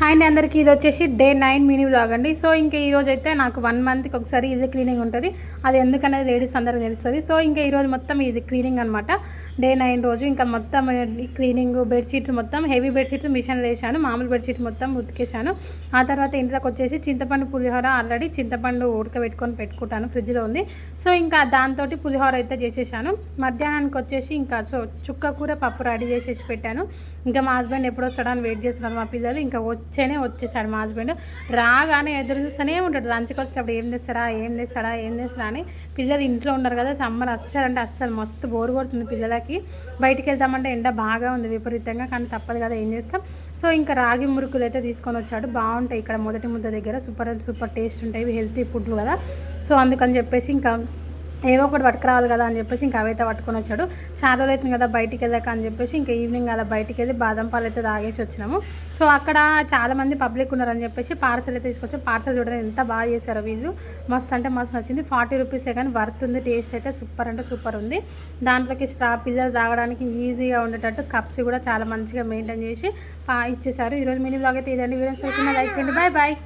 Hi అండి అందరికీ. ఇది వచ్చేసి డే 9 మినీ వ్లాగ్ అండి. సో ఇంకా ఈరోజు అయితే నాకు 1 మంత్కి ఒకసారి ఇది క్లీనింగ్ ఉంటుంది. అది ఎందుకనేది లేడీస్ అందరికీ తెలుస్తుంది. సో ఇంకా ఈరోజు మొత్తం ఇది క్లీనింగ్ అనమాట. డే 9 రోజు ఇంకా మొత్తం క్లీనింగ్, బెడ్షీట్లు మొత్తం హెవీ బెడ్షీట్లు మిషన్లో వేసాను, మామూలు బెడ్షీట్ మొత్తం ఉతికేసాను. ఆ తర్వాత ఇంట్లోకి వచ్చేసి చింతపండు పులిహోర ఆల్రెడీ చింతపండు ఉడకబెట్టుకొని పెట్టుకుంటాను, ఫ్రిడ్జ్లో ఉంది. సో ఇంకా దాంతో పులిహోర అయితే చేసేసాను. మధ్యాహ్నానికి వచ్చేసి ఇంకా చుక్క కూర పప్పు రెడీ చేసేసి పెట్టాను. ఇంకా మా హస్బెండ్ ఎప్పుడు వస్తాడని వెయిట్ చేస్తున్నారు మా పిల్లలు. ఇంకా వచ్చేసాడు మా హస్బెండ్. రాగానే ఎదురు చూస్తూనే ఉంటాడు, లంచ్కి వచ్చేటప్పుడు ఏం తెస్తాడా అని. పిల్లలు ఇంట్లో ఉన్నారు కదా, సమ్మర్ అస్సలు మస్తు బోరు కొడుతుంది పిల్లలకి. బయటికి వెళ్తామంటే ఎండ బాగా ఉంది విపరీతంగా, కానీ తప్పదు కదా, ఏం చేస్తాం. సో ఇంకా రాగి మురుకులు అయితే తీసుకొని వచ్చాడు. బాగుంటాయి ఇక్కడ మొదటి ముద్ద దగ్గర, సూపర్ టేస్ట్ ఉంటాయి, ఇవి హెల్తీ ఫుడ్లు కదా. సో అందుకని చెప్పేసి ఇంకా ఏవో ఒకటి పట్టుకురావాలి కదా అని చెప్పేసి ఇంకా అవైతే పట్టుకొని వచ్చాడు. చాలా రోజులు అవుతుంది కదా బయటికి వెళ్ళాక అని చెప్పేసి ఇంకా ఈవినింగ్ అలా బయటికి వెళ్ళి బాదం పాలు అయితే తాగేసి వచ్చినాము. సో అక్కడ చాలామంది పబ్లిక్ ఉన్నారని చెప్పేసి పార్సల్ అయితే తీసుకొచ్చి, పార్సల్ చూడడం ఎంత బాగా చేశారో వీళ్ళు, మస్తు అంటే మస్తు నచ్చింది. 40 రూపీసే కానీ వర్త్ ఉంది. టేస్ట్ అయితే సూపర్ ఉంది. దాంట్లోకి పిల్లలు తాగడానికి ఈజీగా ఉండేటట్టు కప్స్ కూడా చాలా మంచిగా మెయింటైన్ చేసి ఇచ్చేసారు. ఈరోజు మినీ వ్లాగ్ అయితే ఇదండి. వీడియో చూసిన లైక్ చేయండి. బాయ్.